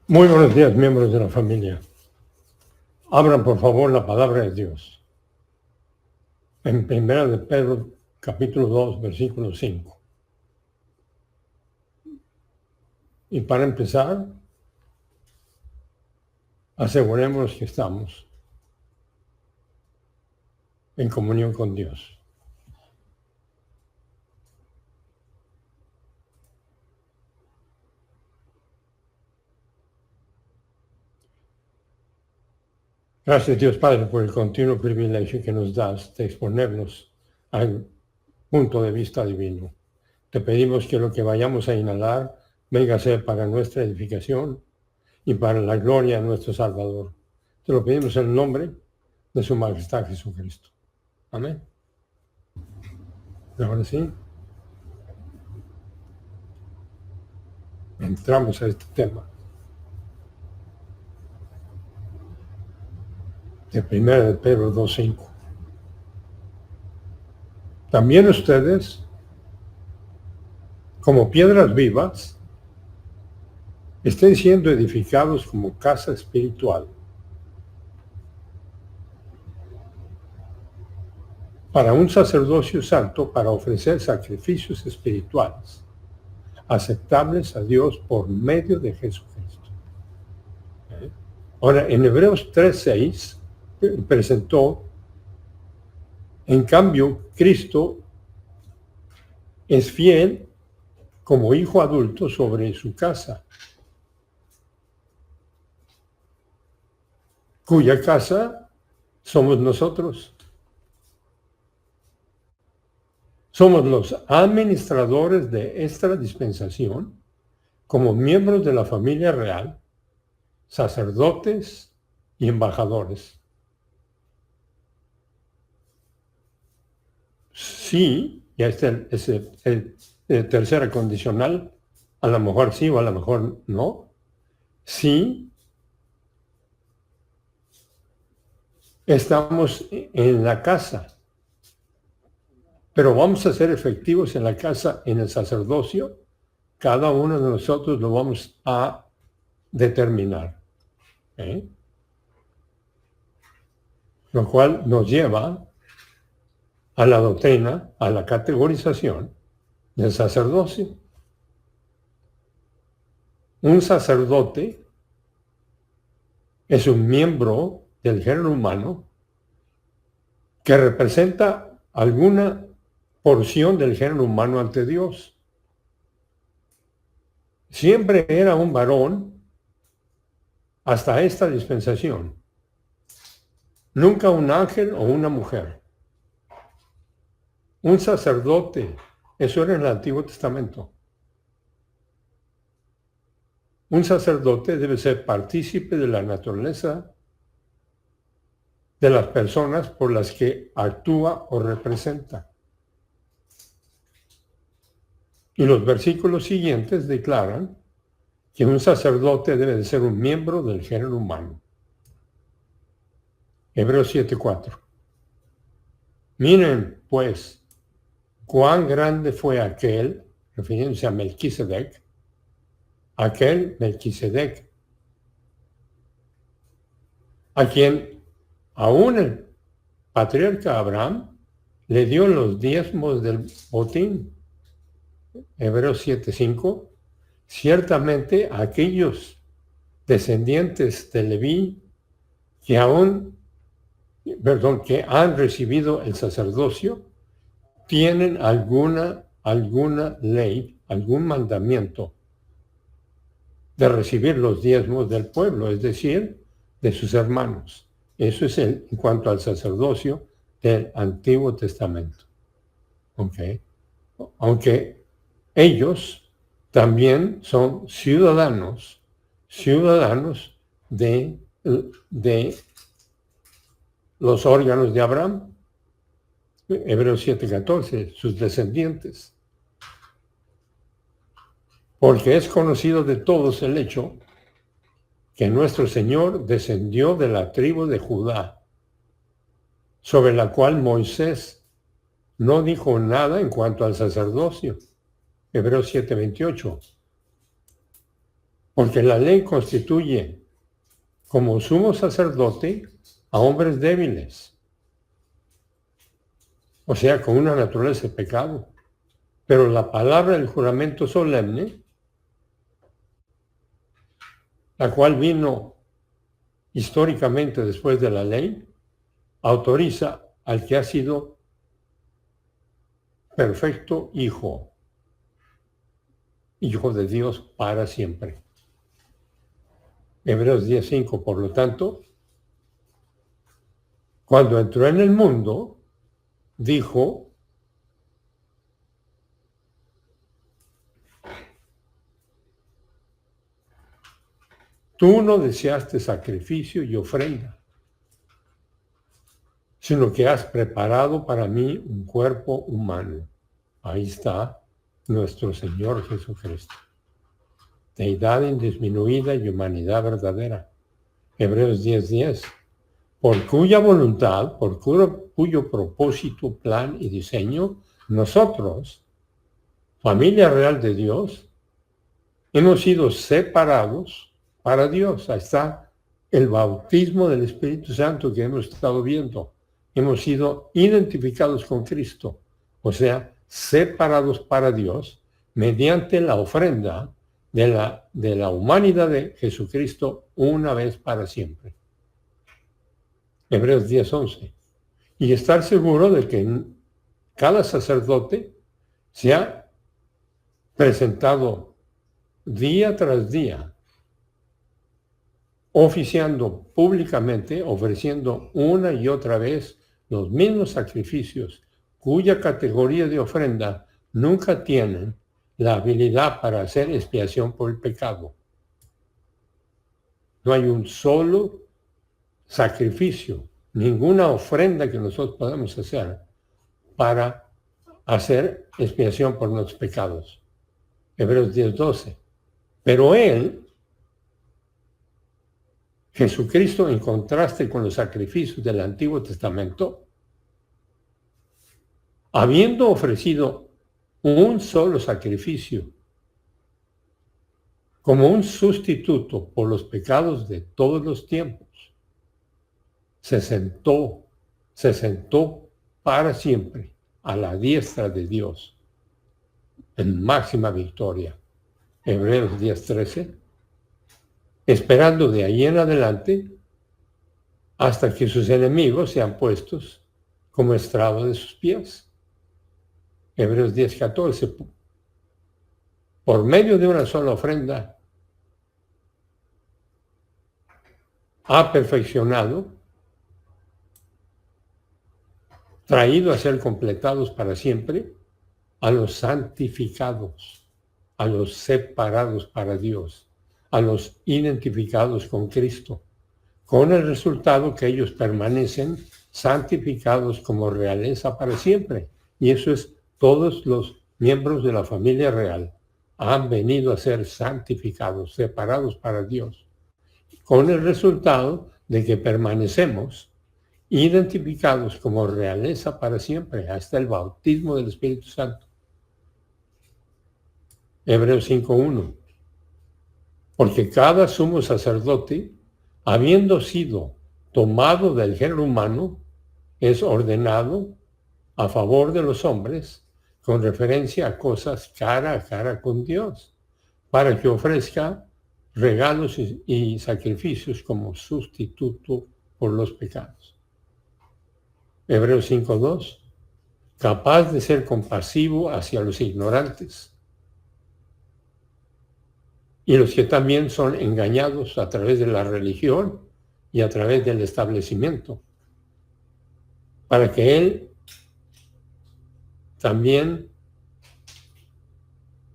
Muy buenos días, miembros de la familia. Abran, por favor, la palabra de Dios. En 1 de Pedro, capítulo 2, versículo 5. Y para empezar, asegurémonos que estamos en comunión con Dios. Gracias, Dios Padre, por el continuo privilegio que nos das de exponernos al punto de vista divino. Te pedimos que lo que vayamos a inhalar venga a ser para nuestra edificación y para la gloria de nuestro Salvador. Te lo pedimos en el nombre de su majestad Jesucristo. Amén. Ahora sí, entramos a este tema. De 1 de Pedro 2:5. También ustedes, como piedras vivas, estén siendo edificados como casa espiritual para un sacerdocio santo, para ofrecer sacrificios espirituales aceptables a Dios por medio de Jesucristo. Ahora, en Hebreos 3:6 presentó, en cambio, Cristo es fiel como hijo adulto sobre su casa, cuya casa somos nosotros. Somos los administradores de esta dispensación como miembros de la familia real, sacerdotes y embajadores. Sí, ya está el tercera condicional, a lo mejor sí o a lo mejor no. Sí, estamos en la casa, pero vamos a ser efectivos en la casa, en el sacerdocio. Cada uno de nosotros lo vamos a determinar. Lo cual nos lleva a la doctrina, a la categorización del sacerdocio. Un sacerdote es un miembro del género humano que representa alguna porción del género humano ante Dios. Siempre era un varón hasta esta dispensación. Nunca un ángel o una mujer. Un sacerdote, eso era en el Antiguo Testamento. Un sacerdote debe ser partícipe de la naturaleza de las personas por las que actúa o representa. Y los versículos siguientes declaran que un sacerdote debe de ser un miembro del género humano. Hebreos 7:4. Miren, pues, cuán grande fue aquel, refiriéndose a Melquisedec, a quien aún el patriarca Abraham le dio los diezmos del botín. Hebreos 7:5. Ciertamente aquellos descendientes de Leví que han recibido el sacerdocio, tienen alguna ley, algún mandamiento de recibir los diezmos del pueblo, es decir, de sus hermanos. Eso es en cuanto al sacerdocio del Antiguo Testamento. Aunque ellos también son ciudadanos de los órganos de Abraham. Hebreos 7:14, sus descendientes. Porque es conocido de todos el hecho que nuestro Señor descendió de la tribu de Judá, sobre la cual Moisés no dijo nada en cuanto al sacerdocio. Hebreos 7:28. Porque la ley constituye como sumo sacerdote a hombres débiles, o sea, con una naturaleza de pecado. Pero la palabra del juramento solemne, la cual vino históricamente después de la ley, autoriza al que ha sido perfecto hijo de Dios para siempre. Hebreos 10:5, por lo tanto, cuando entró en el mundo, dijo, tú no deseaste sacrificio y ofrenda, sino que has preparado para mí un cuerpo humano. Ahí está nuestro Señor Jesucristo. Deidad indisminuida y humanidad verdadera. Hebreos 10:10. Por cuya voluntad, por cuyo propósito, plan y diseño, nosotros, familia real de Dios, hemos sido separados para Dios. Ahí está el bautismo del Espíritu Santo que hemos estado viendo. Hemos sido identificados con Cristo, o sea, separados para Dios mediante la ofrenda de la humanidad de Jesucristo una vez para siempre. Hebreos 10:11. Y estar seguro de que cada sacerdote se ha presentado día tras día, oficiando públicamente, ofreciendo una y otra vez los mismos sacrificios, cuya categoría de ofrenda nunca tienen la habilidad para hacer expiación por el pecado. No hay un solo sacrificio, ninguna ofrenda que nosotros podamos hacer para hacer expiación por nuestros pecados. Hebreos 10:12. Pero Él, Jesucristo, en contraste con los sacrificios del Antiguo Testamento, habiendo ofrecido un solo sacrificio como un sustituto por los pecados de todos los tiempos, se sentó para siempre a la diestra de Dios en máxima victoria. Hebreos 10:13, esperando de ahí en adelante hasta que sus enemigos sean puestos como estrado de sus pies. Hebreos 10:14, por medio de una sola ofrenda ha perfeccionado, traído a ser completados para siempre a los santificados, a los separados para Dios, a los identificados con Cristo, con el resultado que ellos permanecen santificados como realeza para siempre. Y eso es, todos los miembros de la familia real han venido a ser santificados, separados para Dios, con el resultado de que permanecemos identificados como realeza para siempre, hasta el bautismo del Espíritu Santo. Hebreos 5:1. Porque cada sumo sacerdote, habiendo sido tomado del género humano, es ordenado a favor de los hombres con referencia a cosas cara a cara con Dios, para que ofrezca regalos y sacrificios como sustituto por los pecados. Hebreos 5:2. Capaz de ser compasivo hacia los ignorantes y los que también son engañados a través de la religión y a través del establecimiento, para que Él también,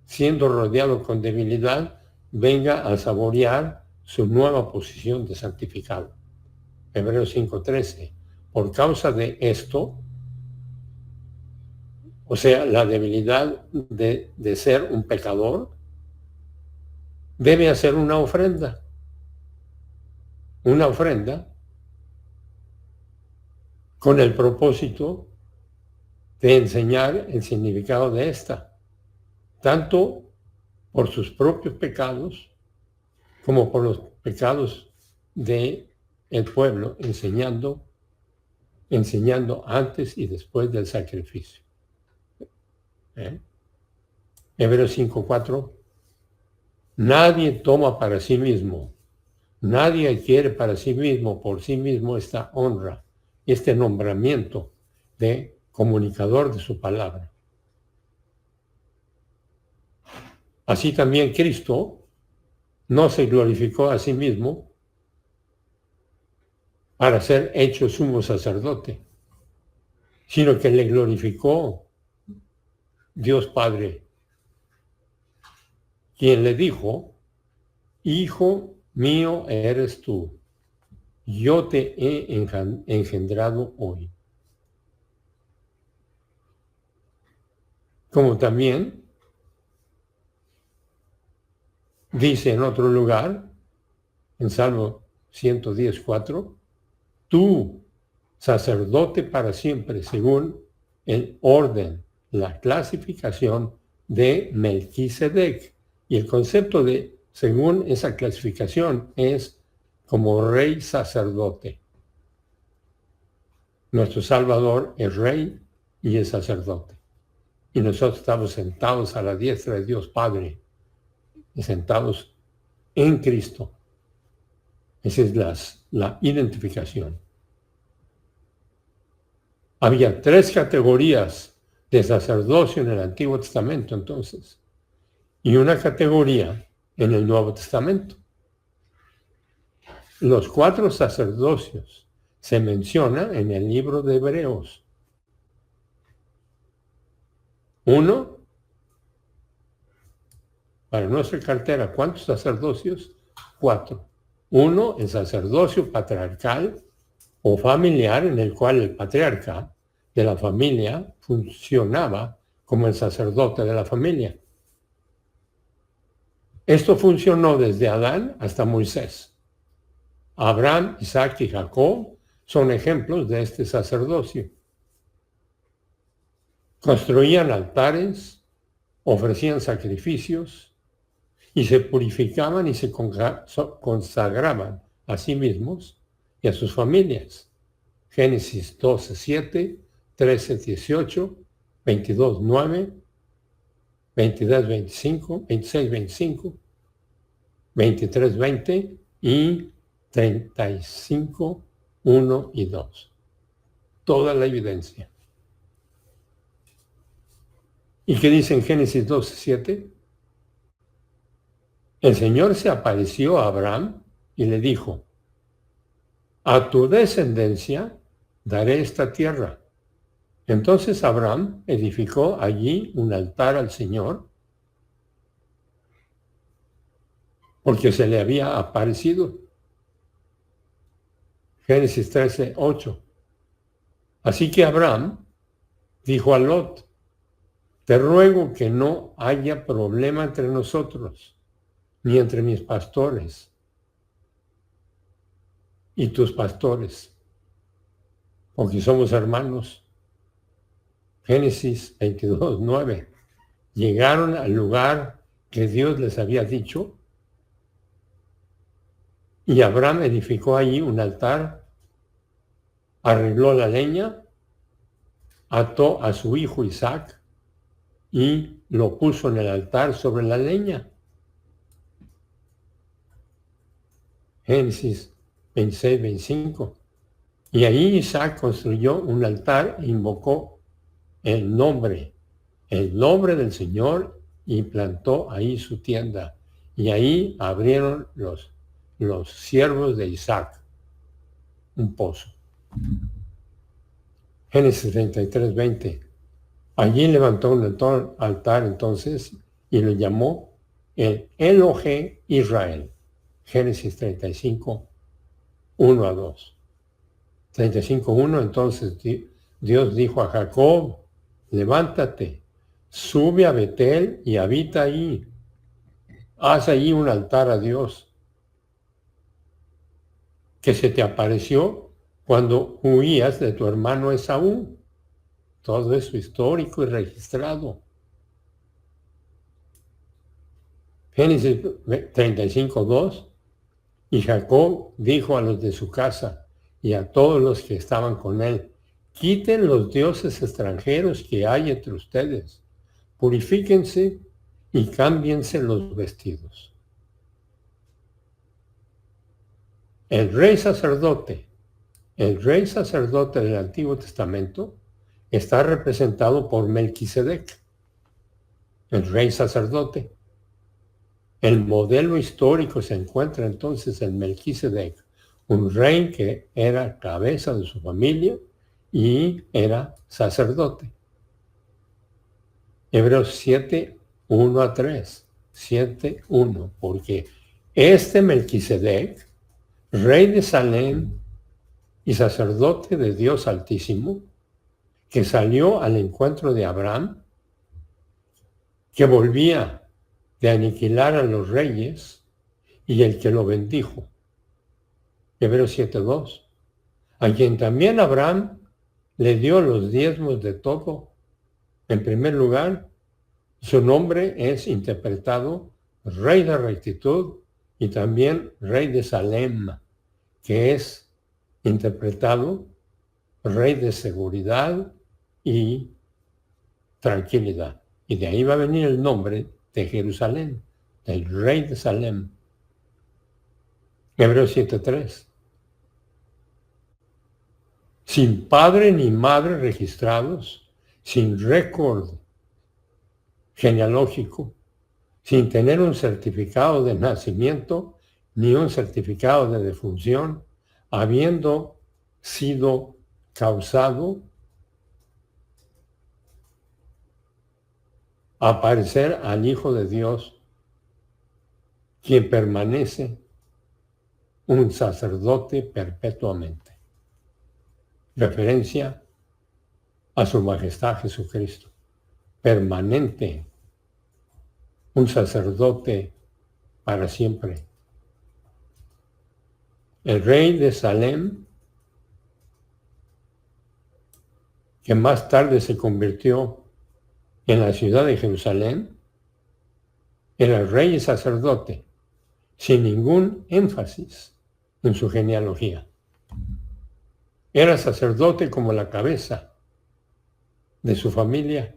siendo rodeado con debilidad, venga a saborear su nueva posición de santificado. Hebreos 5:13. Por causa de esto, o sea, la debilidad de ser un pecador, debe hacer una ofrenda con el propósito de enseñar el significado de esta, tanto por sus propios pecados como por los pecados del pueblo, enseñando antes y después del sacrificio. Hebreos 5:4. Nadie toma para sí mismo, nadie quiere para sí mismo, por sí mismo, esta honra, este nombramiento de comunicador de su palabra. Así también Cristo no se glorificó a sí mismo para ser hecho sumo sacerdote, sino que le glorificó Dios Padre, quien le dijo: Hijo mío eres tú, yo te he engendrado hoy. Como también dice en otro lugar, en Salmo 110:4, tú, sacerdote para siempre, según el orden, la clasificación de Melquisedec. Y el concepto de según esa clasificación es como rey sacerdote. Nuestro Salvador es rey y es sacerdote. Y nosotros estamos sentados a la diestra de Dios Padre, y sentados en Cristo. Esa es la identificación. Había 3 categorías de sacerdocio en el Antiguo Testamento entonces, y una categoría en el Nuevo Testamento. Los 4 sacerdocios se mencionan en el libro de Hebreos. 1, para nuestra cartera, ¿cuántos sacerdocios? 4. 1, el sacerdocio patriarcal o familiar, en el cual el patriarca de la familia funcionaba como el sacerdote de la familia. Esto funcionó desde Adán hasta Moisés. Abraham, Isaac y Jacob son ejemplos de este sacerdocio. Construían altares, ofrecían sacrificios y se purificaban y se consagraban a sí mismos y a sus familias. Génesis 12:7, 13:18, 22:9, 22:25, 26:25, 23:20 y 35:1 y 2. Toda la evidencia. ¿Y qué dice en Génesis 12:7? El Señor se apareció a Abraham y le dijo: a tu descendencia daré esta tierra. Entonces Abraham edificó allí un altar al Señor porque se le había aparecido. Génesis 13:8. Así que Abraham dijo a Lot: te ruego que no haya problema entre nosotros, ni entre mis pastores y tus pastores, porque somos hermanos. Génesis 22:9. Llegaron al lugar que Dios les había dicho y Abraham edificó allí un altar, arregló la leña, ató a su hijo Isaac y lo puso en el altar sobre la leña. Génesis 26:25. Y ahí Isaac construyó un altar e invocó el nombre del Señor, y plantó ahí su tienda. Y ahí abrieron los siervos de Isaac un pozo. Génesis 33:20. Allí levantó un altar entonces y lo llamó el Elohe Israel. Génesis 35:1 a 2. 35:1. Entonces Dios dijo a Jacob: levántate, sube a Betel y habita allí. Haz allí un altar a Dios, que se te apareció cuando huías de tu hermano Esaú. Todo eso histórico y registrado. Génesis 35:2. Y Jacob dijo a los de su casa y a todos los que estaban con él, quiten los dioses extranjeros que hay entre ustedes, purifíquense y cámbiense los vestidos. El rey sacerdote del Antiguo Testamento está representado por Melquisedec, el rey sacerdote. El modelo histórico se encuentra entonces en Melquisedec, un rey que era cabeza de su familia y era sacerdote. Hebreos 7, 1 a 3, 7, 1, porque este Melquisedec, rey de Salem y sacerdote de Dios Altísimo, que salió al encuentro de Abraham, que volvía de aniquilar a los reyes y el que lo bendijo. Hebreos 7:2, a quien también Abraham le dio los diezmos de todo. En primer lugar, su nombre es interpretado Rey de Rectitud y también Rey de Salem, que es interpretado Rey de Seguridad y Tranquilidad. Y de ahí va a venir el nombre de Jerusalén, del Rey de Salem. Hebreos 7:3. Sin padre ni madre registrados, sin récord genealógico, sin tener un certificado de nacimiento ni un certificado de defunción, habiendo sido causado a parecer al Hijo de Dios, quien permanece un sacerdote perpetuamente. Referencia a su majestad Jesucristo, permanente, un sacerdote para siempre. El rey de Salem, que más tarde se convirtió en la ciudad de Jerusalén, era rey y sacerdote, sin ningún énfasis en su genealogía. Era sacerdote como la cabeza de su familia,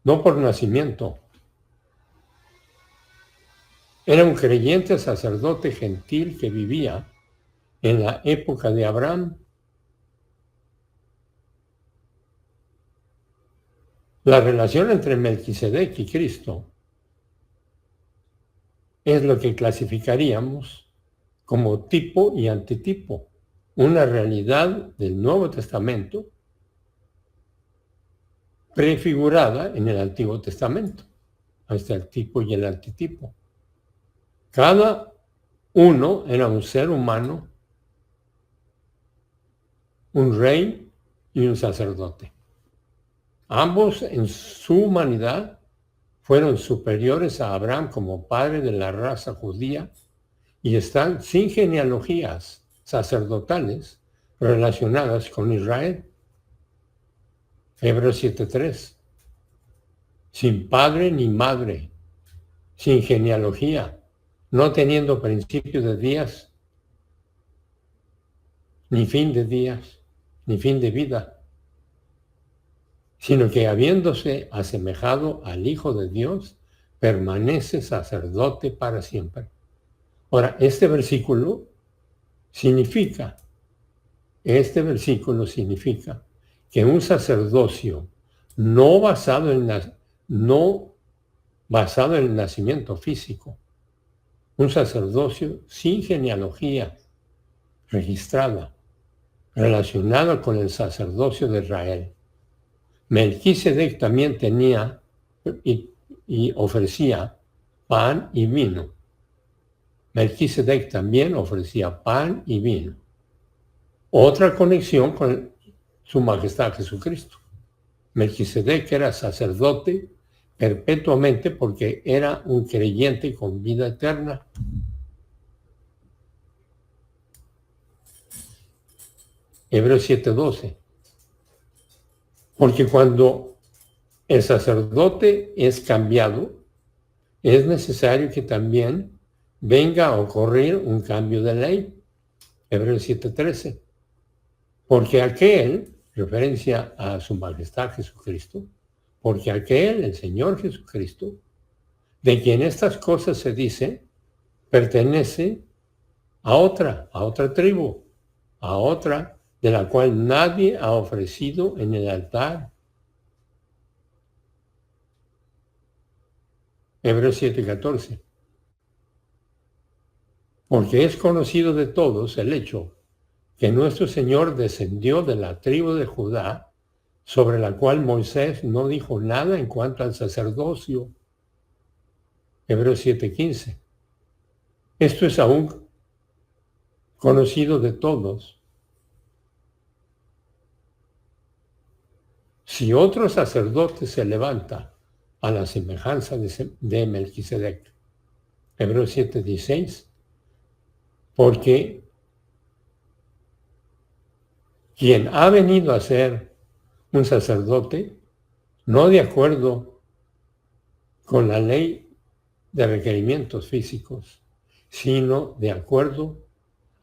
no por nacimiento. Era un creyente sacerdote gentil que vivía en la época de Abraham. La relación entre Melquisedec y Cristo es lo que clasificaríamos como tipo y antitipo, una realidad del Nuevo Testamento prefigurada en el Antiguo Testamento. Ahí está el tipo y el antitipo. Cada uno era un ser humano, un rey y un sacerdote. Ambos en su humanidad fueron superiores a Abraham como padre de la raza judía y están sin genealogías sacerdotales relacionadas con Israel. Hebreos 7:3. Sin padre ni madre, sin genealogía, no teniendo principio de días, ni fin de días, ni fin de vida, sino que habiéndose asemejado al Hijo de Dios, permanece sacerdote para siempre. Ahora, este versículo significa que un sacerdocio no basado en el nacimiento físico, un sacerdocio sin genealogía registrada, relacionado con el sacerdocio de Israel. Melquisedec también tenía y ofrecía pan y vino. Melquisedec también ofrecía pan y vino. Otra conexión con su majestad Jesucristo. Melquisedec era sacerdote perpetuamente porque era un creyente con vida eterna. Hebreos 7:12. Porque cuando el sacerdote es cambiado, es necesario que también venga a ocurrir un cambio de ley. Hebreos 7:13. Porque aquel, referencia a su majestad Jesucristo, porque aquel, el Señor Jesucristo, de quien estas cosas se dice, pertenece a otra tribu, a otra de la cual nadie ha ofrecido en el altar. Hebreos 7:14. Porque es conocido de todos el hecho que nuestro Señor descendió de la tribu de Judá, sobre la cual Moisés no dijo nada en cuanto al sacerdocio. Hebreos 7:15. Esto es aún conocido de todos. Si otro sacerdote se levanta a la semejanza de Melquisedec, Hebreos 7:16, porque quien ha venido a ser un sacerdote, no de acuerdo con la ley de requerimientos físicos, sino de acuerdo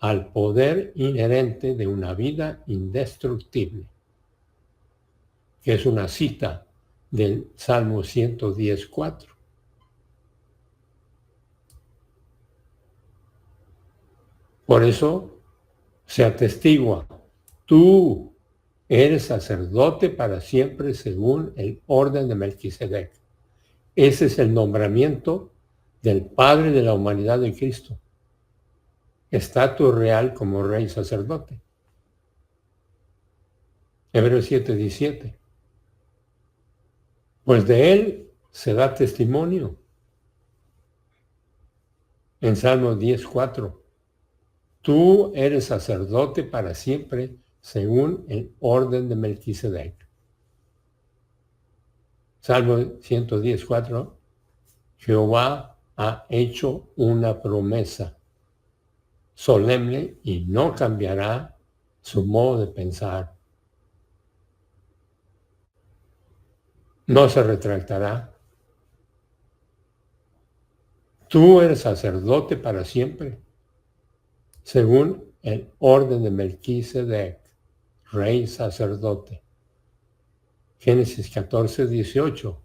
al poder inherente de una vida indestructible, que es una cita del Salmo 110:4. Por eso se atestigua, tú eres sacerdote para siempre según el orden de Melquisedec. Ese es el nombramiento del Padre de la humanidad de Cristo. Estatus real como rey sacerdote. Hebreos 7:17. Pues de él se da testimonio. En Salmo 10:4. Tú eres sacerdote para siempre según el orden de Melquisedec. Salmo 110:4. Jehová ha hecho una promesa solemne y no cambiará su modo de pensar. No se retractará. Tú eres sacerdote para siempre, según el orden de Melquisedec, rey sacerdote. Génesis 14:18.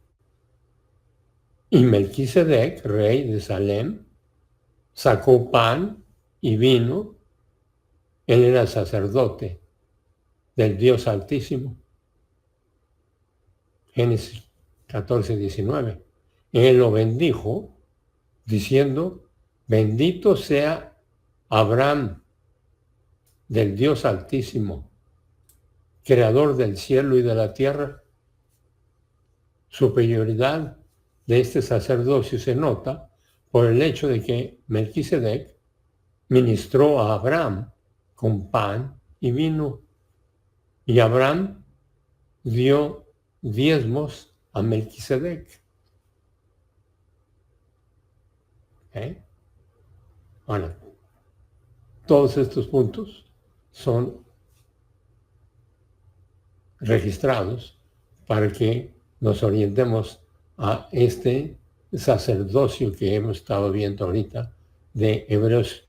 Y Melquisedec, rey de Salem, sacó pan y vino. Él era sacerdote del Dios Altísimo. Génesis 14:19. Él lo bendijo diciendo, bendito sea Abraham del Dios Altísimo, creador del cielo y de la tierra. Superioridad de este sacerdocio se nota por el hecho de que Melquisedec ministró a Abraham con pan y vino, y Abraham dio diezmos a Melquisedec. Bueno, todos estos puntos son registrados para que nos orientemos a este sacerdocio que hemos estado viendo ahorita de Hebreos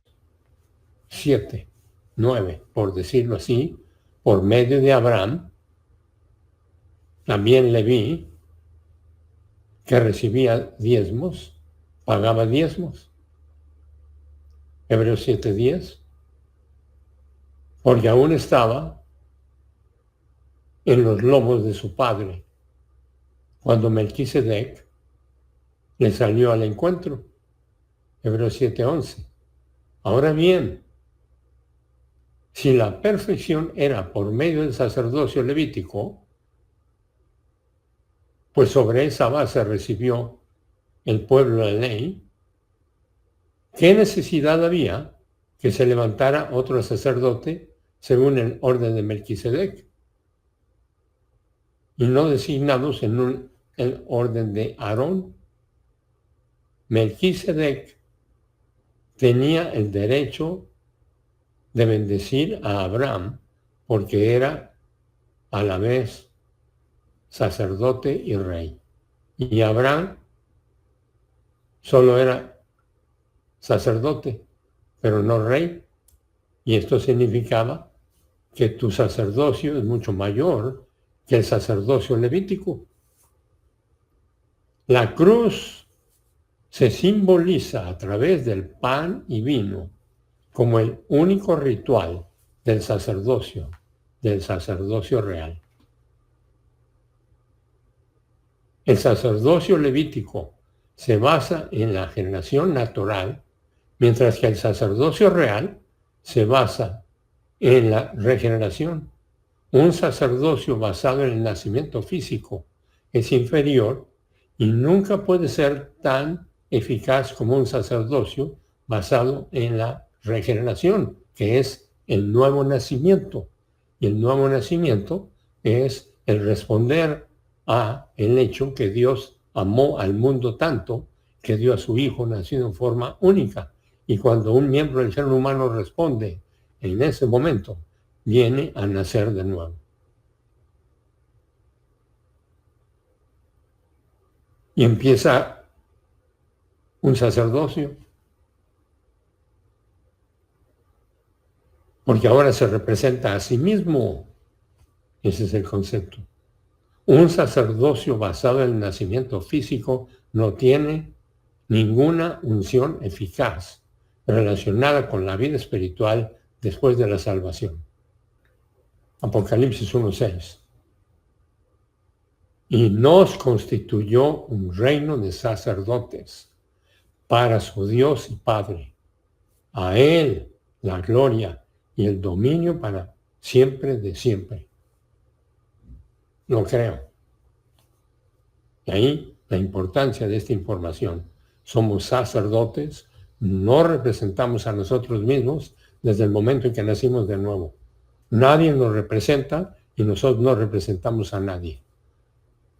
7:9, por decirlo así, por medio de Abraham. También Leví, que recibía diezmos, pagaba diezmos. Hebreos 7:10, porque aún estaba en los lomos de su padre, cuando Melquisedec le salió al encuentro. Hebreos 7:11. Ahora bien, si la perfección era por medio del sacerdocio levítico, pues sobre esa base recibió el pueblo la ley, ¿qué necesidad había que se levantara otro sacerdote según el orden de Melquisedec y no designados en el orden de Aarón? Melquisedec tenía el derecho de bendecir a Abraham porque era a la vez sacerdote y rey. Y Abraham solo era sacerdote, pero no rey. Y esto significaba que tu sacerdocio es mucho mayor que el sacerdocio levítico. La cruz se simboliza a través del pan y vino como el único ritual del sacerdocio real. El sacerdocio levítico se basa en la generación natural, mientras que el sacerdocio real se basa en la regeneración. Un sacerdocio basado en el nacimiento físico es inferior y nunca puede ser tan eficaz como un sacerdocio basado en la regeneración, que es el nuevo nacimiento. Y el nuevo nacimiento es el responder a el hecho que Dios amó al mundo tanto que dio a su Hijo nacido en forma única. Y cuando un miembro del género humano responde en ese momento, viene a nacer de nuevo. Y empieza un sacerdocio, porque ahora se representa a sí mismo. Ese es el concepto. Un sacerdocio basado en el nacimiento físico no tiene ninguna unción eficaz relacionada con la vida espiritual después de la salvación. Apocalipsis 1:6. Y nos constituyó un reino de sacerdotes para su Dios y Padre. A Él la gloria y el dominio para siempre de siempre. Lo creo. Y ahí la importancia de esta información. Somos sacerdotes, no representamos a nosotros mismos desde el momento en que nacimos de nuevo. Nadie nos representa y nosotros no representamos a nadie.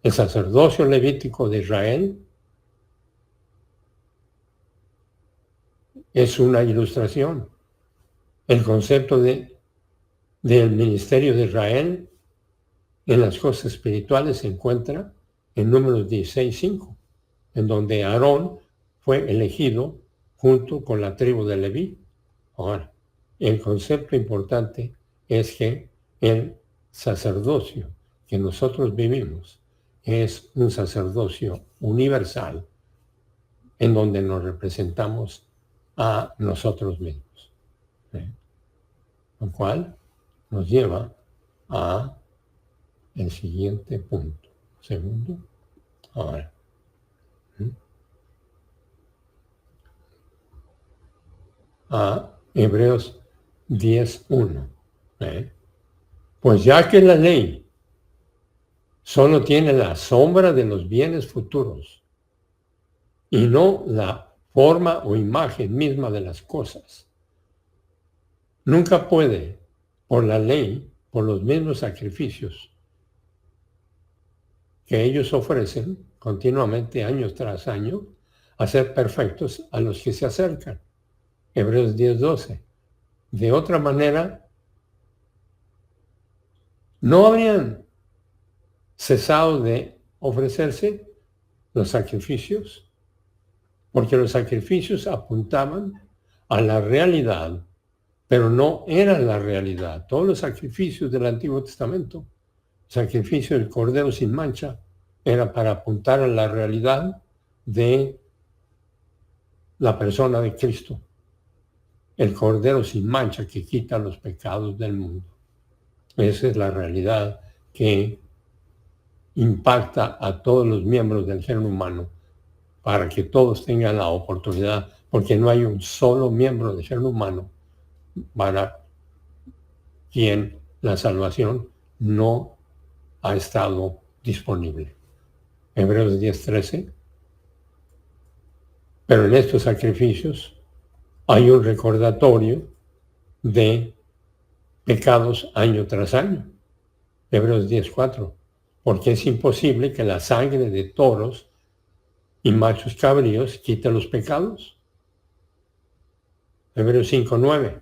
El sacerdocio levítico de Israel es una ilustración. El concepto del ministerio de Israel en las cosas espirituales se encuentra en Números 16:5, en donde Aarón fue elegido junto con la tribu de Leví. Ahora, el concepto importante es que el sacerdocio que nosotros vivimos es un sacerdocio universal en donde nos representamos a nosotros mismos. Lo cual nos lleva a el siguiente punto. Segundo. Ahora. A Hebreos 10:1. Pues ya que la ley solo tiene la sombra de los bienes futuros y no la forma o imagen misma de las cosas, nunca puede, por la ley, por los mismos sacrificios que ellos ofrecen continuamente, año tras año, hacer perfectos a los que se acercan. Hebreos 10:12. De otra manera, no habrían cesado de ofrecerse los sacrificios, porque los sacrificios apuntaban a la realidad, pero no eran la realidad. Todos los sacrificios del Antiguo Testamento, el sacrificio del Cordero sin mancha, era para apuntar a la realidad de la persona de Cristo, el Cordero sin mancha que quita los pecados del mundo. Esa es la realidad que impacta a todos los miembros del género humano para que todos tengan la oportunidad, porque no hay un solo miembro del género humano para quien la salvación no ha estado disponible. Hebreos 10:13. Pero en estos sacrificios hay un recordatorio de pecados año tras año. Hebreos 10:4. Porque es imposible que la sangre de toros y machos cabríos quite los pecados. Hebreos 5:9.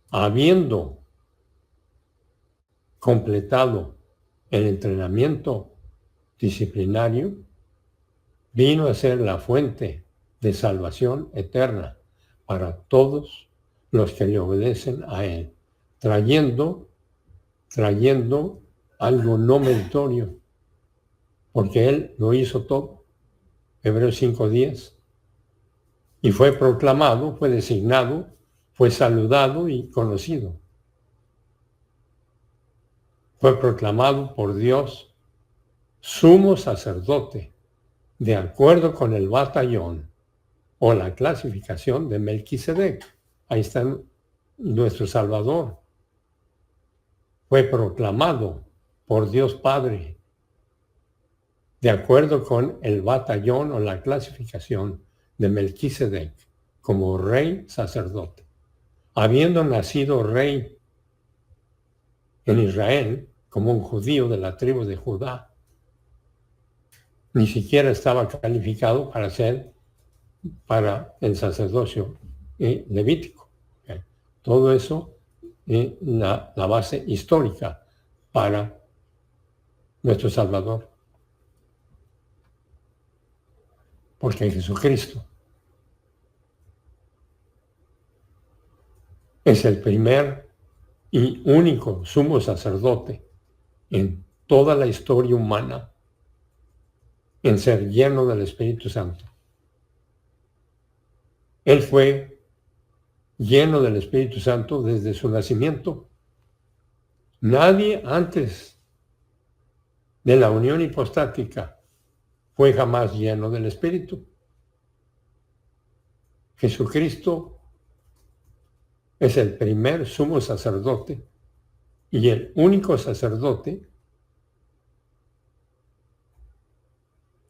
Habiendo completado el entrenamiento disciplinario, vino a ser la fuente de salvación eterna para todos los que le obedecen a Él, trayendo algo no meritorio, porque Él lo hizo todo. Hebreos 5:10. Y fue proclamado, fue designado, fue saludado y conocido. Fue proclamado por Dios sumo sacerdote, de acuerdo con el batallón o la clasificación de Melquisedec. Ahí está nuestro Salvador. Fue proclamado por Dios Padre, de acuerdo con el batallón o la clasificación de Melquisedec, como rey sacerdote. Habiendo nacido rey en Israel, como un judío de la tribu de Judá, ni siquiera estaba calificado para el sacerdocio levítico. Todo eso es la base histórica para nuestro Salvador. Porque Jesucristo es el primer y único sumo sacerdote en toda la historia humana en ser lleno del Espíritu Santo. Él fue lleno del Espíritu Santo desde su nacimiento. Nadie antes de la unión hipostática fue jamás lleno del Espíritu. Jesucristo es el primer sumo sacerdote y el único sacerdote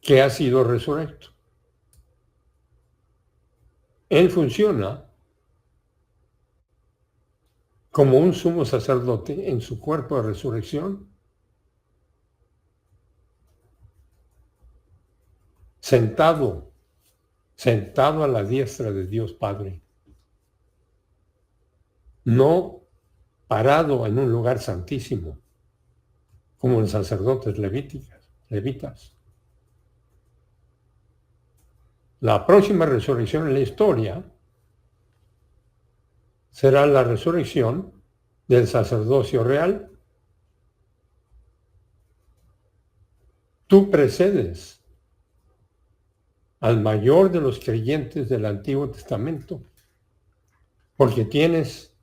que ha sido resurrecto. Él funciona como un sumo sacerdote en su cuerpo de resurrección, sentado a la diestra de Dios Padre, no parado en un lugar santísimo, como los sacerdotes levitas. La próxima resurrección en la historia será la resurrección del sacerdocio real. Tú precedes al mayor de los creyentes del Antiguo Testamento, porque tienes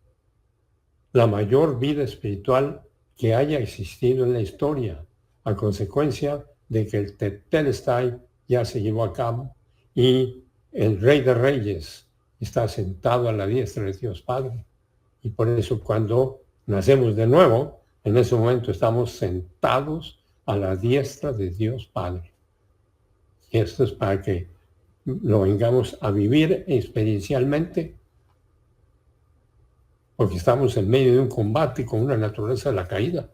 la mayor vida espiritual que haya existido en la historia, a consecuencia de que el Tetelestai ya se llevó a cabo y el Rey de Reyes está sentado a la diestra de Dios Padre. Y por eso cuando nacemos de nuevo, en ese momento estamos sentados a la diestra de Dios Padre. Y esto es para que lo vengamos a vivir experiencialmente, porque estamos en medio de un combate con una naturaleza de la caída.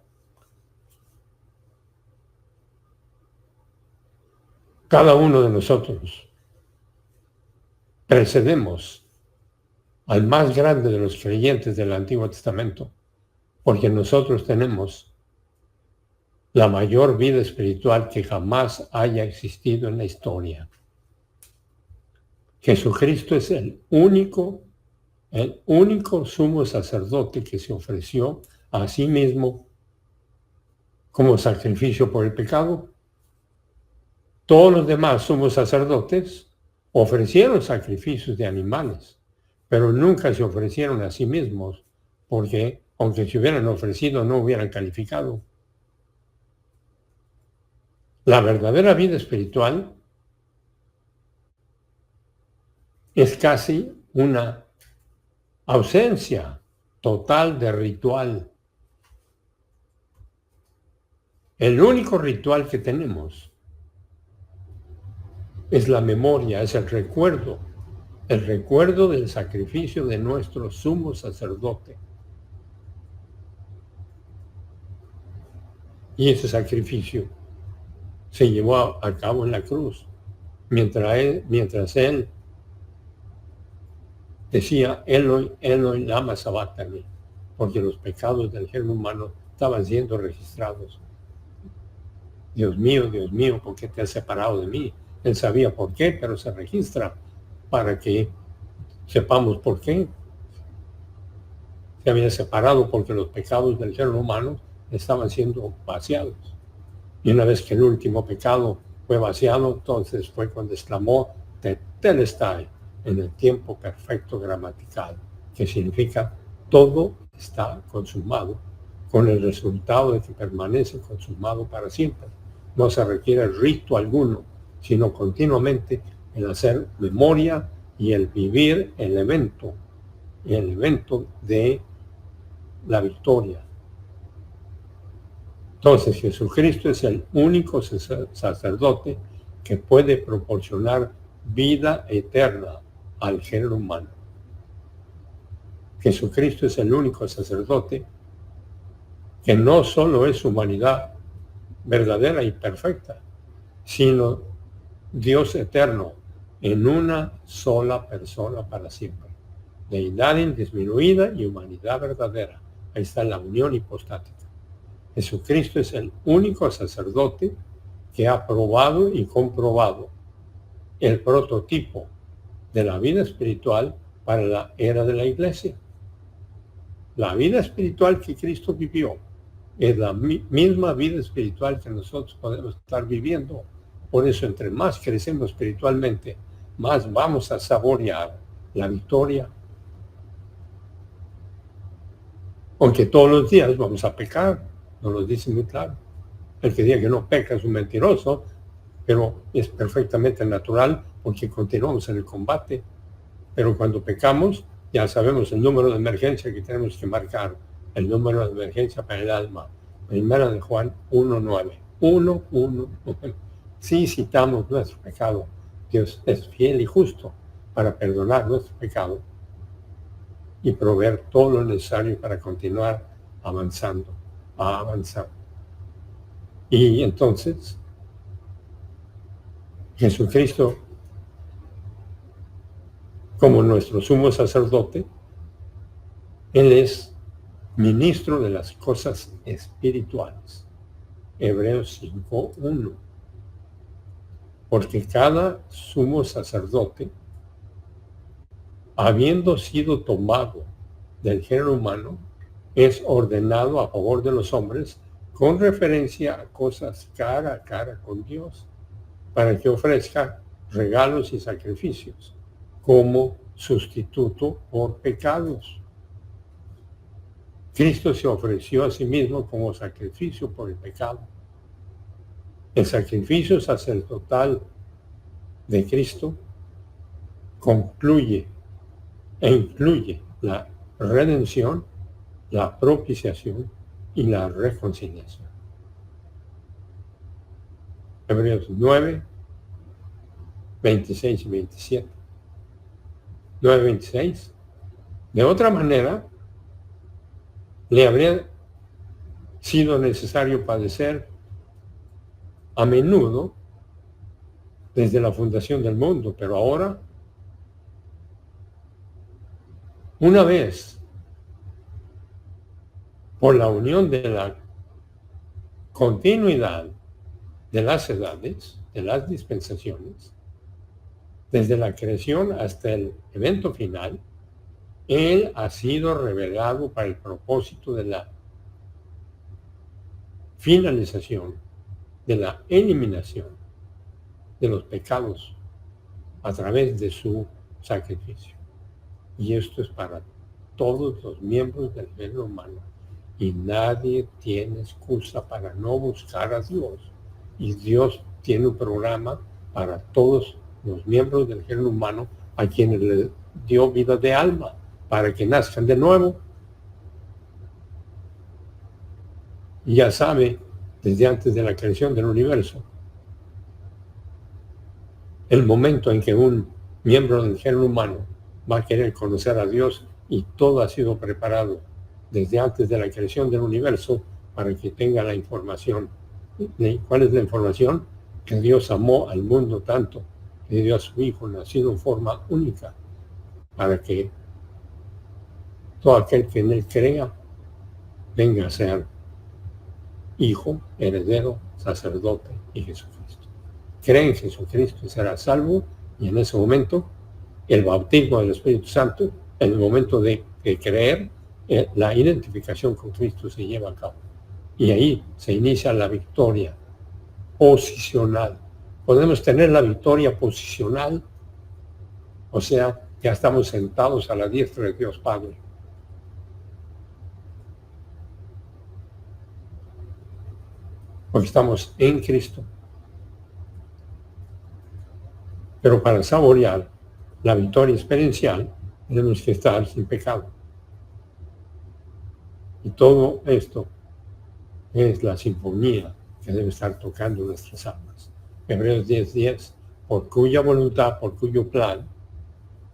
Cada uno de nosotros precedemos al más grande de los creyentes del Antiguo Testamento, porque nosotros tenemos la mayor vida espiritual que jamás haya existido en la historia. Jesucristo es el único sumo sacerdote que se ofreció a sí mismo como sacrificio por el pecado. Todos los demás sumos sacerdotes ofrecieron sacrificios de animales, pero nunca se ofrecieron a sí mismos, porque aunque se hubieran ofrecido no hubieran calificado. La verdadera vida espiritual es casi una ausencia total de ritual. El único ritual que tenemos es la memoria, es el recuerdo del sacrificio de nuestro sumo sacerdote. Y ese sacrificio se llevó a cabo en la cruz, mientras él decía, Eloi, Eloi, lama sabachthani, porque los pecados del género humano estaban siendo registrados. Dios mío, ¿por qué te has separado de mí? Él sabía por qué, pero se registra para que sepamos por qué se había separado, porque los pecados del género humano estaban siendo vaciados. Y una vez que el último pecado fue vaciado, entonces fue cuando exclamó tetelestai, en el tiempo perfecto gramatical, que significa todo está consumado, con el resultado de que permanece consumado para siempre. No se requiere rito alguno, sino continuamente el hacer memoria y el vivir el evento de la victoria. Entonces Jesucristo es el único sacerdote que puede proporcionar vida eterna al género humano. Jesucristo es el único sacerdote que no solo es humanidad verdadera y perfecta, sino Dios eterno en una sola persona para siempre. Deidad indisminuida y humanidad verdadera. Ahí está la unión hipostática. Jesucristo es el único sacerdote que ha probado y comprobado el prototipo de la vida espiritual para la era de la iglesia. La vida espiritual que Cristo vivió es la misma vida espiritual que nosotros podemos estar viviendo. Por eso, entre más crecemos espiritualmente, más vamos a saborear la victoria. Aunque todos los días vamos a pecar, nos lo dice muy claro. El que diga que no peca es un mentiroso, pero es perfectamente natural porque continuamos en el combate. Pero cuando pecamos, ya sabemos el número de emergencia que tenemos que marcar, el número de emergencia para el alma. Primera de Juan 1:9. 1:9. Si citamos nuestro pecado, Dios es fiel y justo para perdonar nuestro pecado y proveer todo lo necesario para continuar avanzando. Y entonces, Jesucristo, como nuestro sumo sacerdote, Él es ministro de las cosas espirituales. Hebreos 5:1. Porque cada sumo sacerdote, habiendo sido tomado del género humano, es ordenado a favor de los hombres con referencia a cosas cara a cara con Dios, para que ofrezca regalos y sacrificios como sustituto por pecados. Cristo se ofreció a sí mismo como sacrificio por el pecado. El sacrificio sacerdotal de Cristo concluye e incluye la redención, la propiciación y la reconciliación. Hebreos 9, 26 y 27. 9:26. De otra manera, le habría sido necesario padecer a menudo desde la fundación del mundo, pero ahora, una vez por la unión de la continuidad de las edades, de las dispensaciones, desde la creación hasta el evento final, Él ha sido revelado para el propósito de la finalización, de la eliminación de los pecados a través de su sacrificio. Y esto es para todos los miembros del género humano. Y nadie tiene excusa para no buscar a Dios. Y Dios tiene un programa para todos los miembros del género humano a quienes le dio vida de alma, para que nazcan de nuevo. Y ya sabe, desde antes de la creación del universo, el momento en que un miembro del género humano va a querer conocer a Dios, y todo ha sido preparado desde antes de la creación del universo para que tenga la información. ¿Cuál es la información? Que Dios amó al mundo tanto que dio a su Hijo nacido en forma única, para que todo aquel que en Él crea venga a ser hijo, heredero, sacerdote y Jesucristo. Cree en Jesucristo y será salvo, y en ese momento el bautismo del Espíritu Santo, en el momento de creer, la identificación con Cristo se lleva a cabo. Y ahí se inicia la victoria posicional. Podemos tener la victoria posicional, o sea, ya estamos sentados a la diestra de Dios Padre. Porque estamos en Cristo. Pero para saborear la victoria experiencial, tenemos que estar sin pecado. Y todo esto es la sinfonía que debe estar tocando nuestras almas. Hebreos 10:10, por cuya voluntad, por cuyo plan,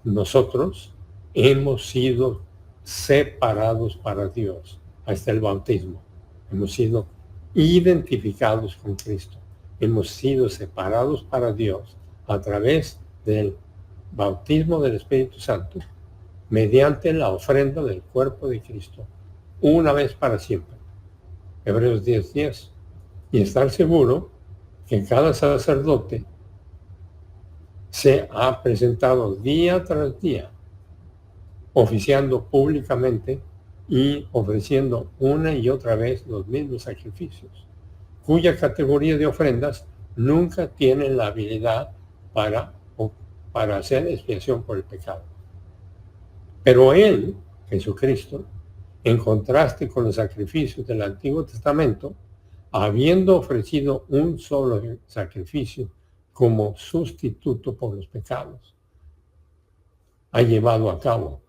nosotros hemos sido separados para Dios. Ahí está el bautismo. Hemos sido identificados con Cristo. Hemos sido separados para Dios a través del bautismo del Espíritu Santo, mediante la ofrenda del cuerpo de Cristo, una vez para siempre. Hebreos 10:10. Y estar seguro que cada sacerdote se ha presentado día tras día, oficiando públicamente y ofreciendo una y otra vez los mismos sacrificios, cuya categoría de ofrendas nunca tienen la habilidad para hacer expiación por el pecado. Pero Él, Jesucristo, en contraste con los sacrificios del Antiguo Testamento, habiendo ofrecido un solo sacrificio como sustituto por los pecados, ha llevado a cabo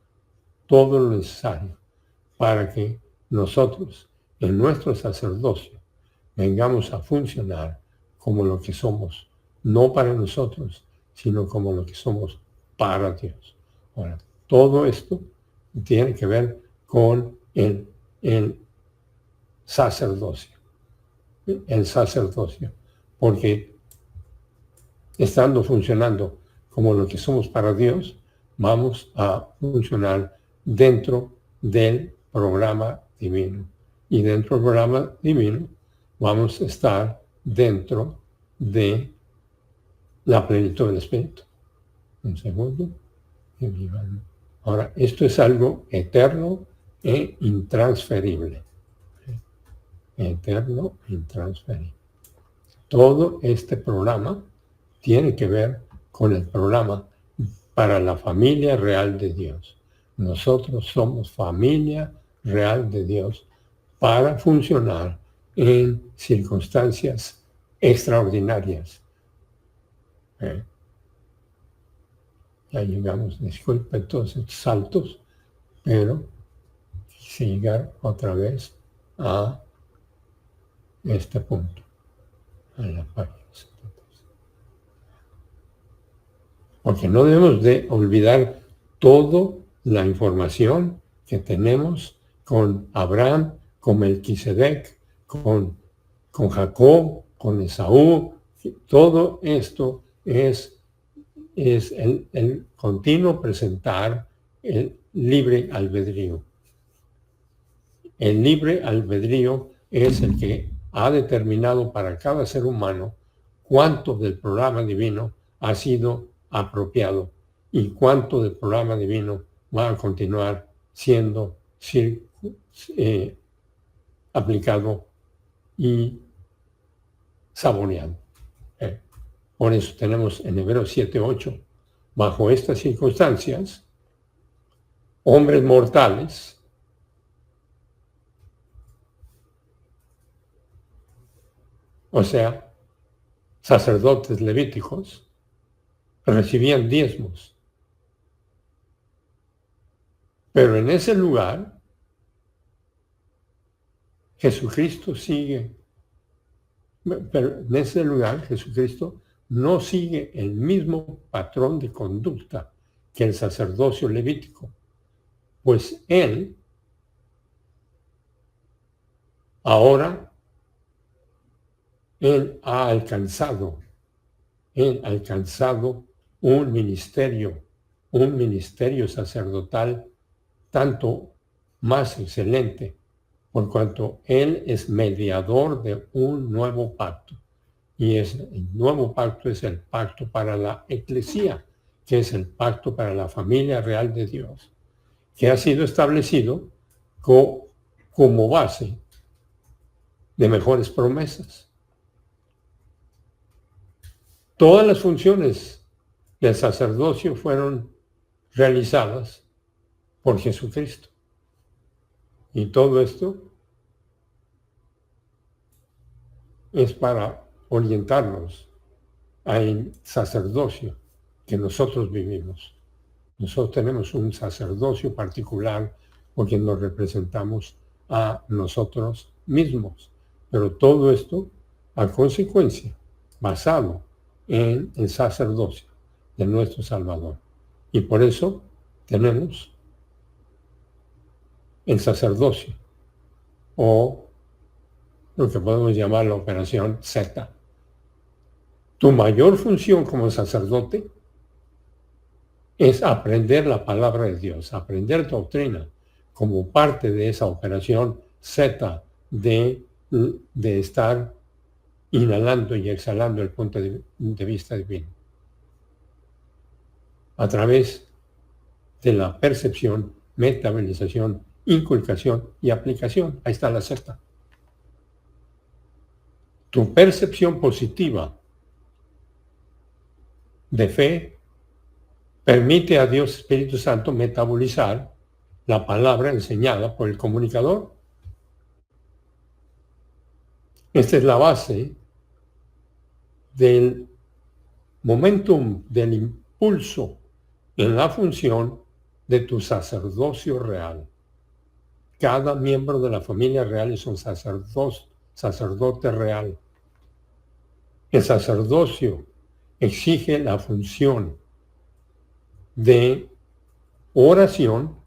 todo lo necesario para que nosotros, en nuestro sacerdocio, vengamos a funcionar como lo que somos, no para nosotros, sino como lo que somos para Dios. Ahora, todo esto tiene que ver con el sacerdocio. El sacerdocio, porque estando funcionando como lo que somos para Dios, vamos a funcionar dentro del programa divino. Y dentro del programa divino vamos a estar dentro de la plenitud del Espíritu. Un segundo. Ahora, esto es algo eterno e intransferible. Eterno e intransferible. Todo este programa tiene que ver con el programa para la familia real de Dios. Nosotros somos familia real de Dios para funcionar en circunstancias extraordinarias. Ya llegamos, disculpen todos estos saltos, pero quise llegar otra vez a este punto, a la página 73. Porque no debemos de olvidar toda la información que tenemos con Abraham, con Melquisedec, con Jacob, con Esaú. Todo esto es el continuo presentar el libre albedrío. El libre albedrío es el que ha determinado para cada ser humano cuánto del programa divino ha sido apropiado y cuánto del programa divino va a continuar siendo aplicado y saboreado. Por eso tenemos en Hebreos 7:8, bajo estas circunstancias, hombres mortales, o sea, sacerdotes levíticos, recibían diezmos. Pero en ese lugar, Jesucristo no sigue el mismo patrón de conducta que el sacerdocio levítico, pues él ha alcanzado un ministerio sacerdotal tanto más excelente, por cuanto él es mediador de un nuevo pacto. Y el nuevo pacto es el pacto para la eclesía, que es el pacto para la familia real de Dios, que ha sido establecido como base de mejores promesas. Todas las funciones del sacerdocio fueron realizadas por Jesucristo. Y todo esto es para orientarnos al sacerdocio que nosotros vivimos. Nosotros tenemos un sacerdocio particular porque nos representamos a nosotros mismos. Pero todo esto a consecuencia, basado en el sacerdocio de nuestro Salvador. Y por eso tenemos el sacerdocio, o lo que podemos llamar la operación Z. Tu mayor función como sacerdote es aprender la palabra de Dios, aprender doctrina como parte de esa operación Z de estar inhalando y exhalando el punto de vista divino. A través de la percepción, metabolización, inculcación y aplicación. Ahí está la Z. Tu percepción positiva de fe permite a Dios Espíritu Santo metabolizar la palabra enseñada por el comunicador. Esta es la base del momentum, del impulso en la función de tu sacerdocio real. Cada miembro de la familia real es un sacerdote real. El sacerdocio exige la función de oración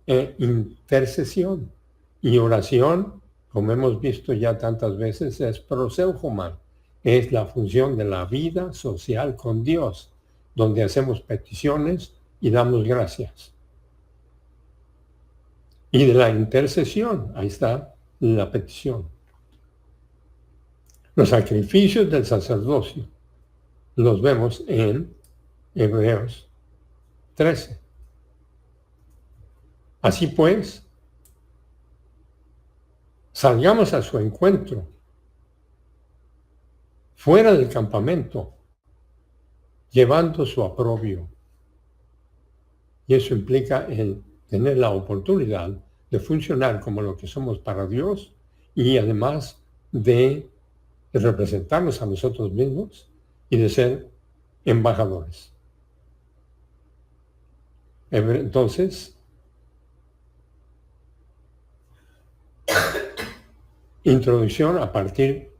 e intercesión. Y oración, como hemos visto ya tantas veces, es proseuchomai, es la función de la vida social con Dios, donde hacemos peticiones y damos gracias. Y de la intercesión, ahí está la petición. Los sacrificios del sacerdocio los vemos en Hebreos 13. Así pues, salgamos a su encuentro, fuera del campamento, llevando su aprobio. Y eso implica el tener la oportunidad de funcionar como lo que somos para Dios y además de representarnos a nosotros mismos y de ser embajadores. Entonces, introducción a partir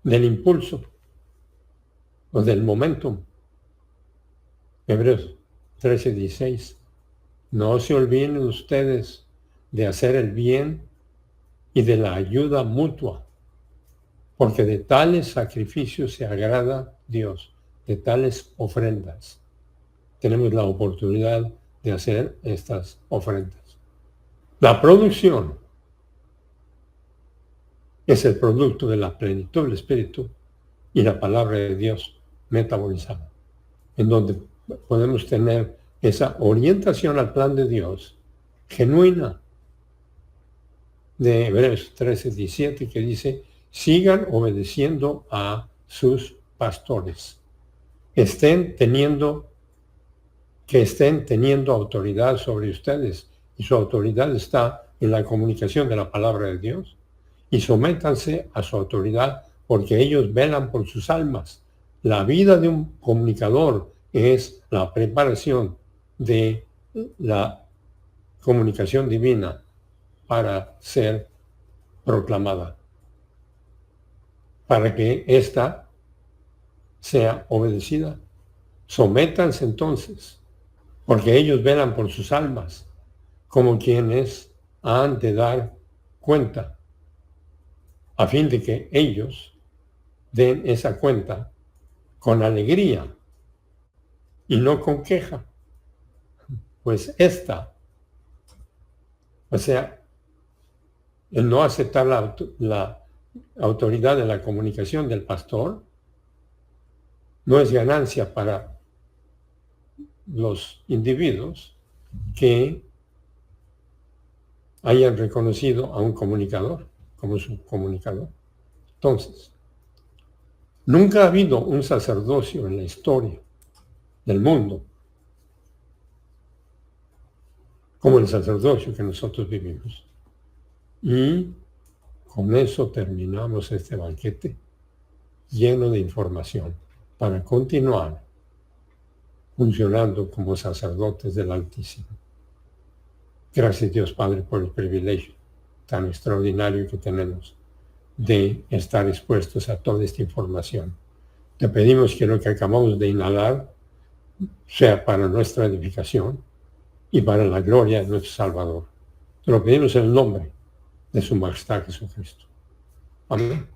del impulso o del momentum. Hebreos 13:16. No se olviden ustedes de hacer el bien y de la ayuda mutua, porque de tales sacrificios se agrada Dios, de tales ofrendas. Tenemos la oportunidad de hacer estas ofrendas. La producción es el producto de la plenitud del Espíritu y la palabra de Dios metabolizada, en donde podemos tener esa orientación al plan de Dios genuina de Hebreos 13:17, que dice: sigan obedeciendo a sus pastores, que estén teniendo autoridad sobre ustedes, y su autoridad está en la comunicación de la palabra de Dios, y sométanse a su autoridad porque ellos velan por sus almas. La vida de un comunicador es la preparación de la comunicación divina para ser proclamada, para que ésta sea obedecida. Sométanse entonces, porque ellos velan por sus almas, como quienes han de dar cuenta, a fin de que ellos den esa cuenta con alegría y no con queja. Pues el no aceptar la autoridad de la comunicación del pastor no es ganancia para los individuos que hayan reconocido a un comunicador como su comunicador. Entonces, nunca ha habido un sacerdocio en la historia del mundo como el sacerdocio que nosotros vivimos. Y con eso terminamos este banquete lleno de información para continuar funcionando como sacerdotes del Altísimo. Gracias Dios Padre por el privilegio tan extraordinario que tenemos de estar expuestos a toda esta información. Te pedimos que lo que acabamos de inhalar sea para nuestra edificación y para la gloria de nuestro Salvador. Te lo pedimos en el nombre de su Majestad Jesucristo. Amén.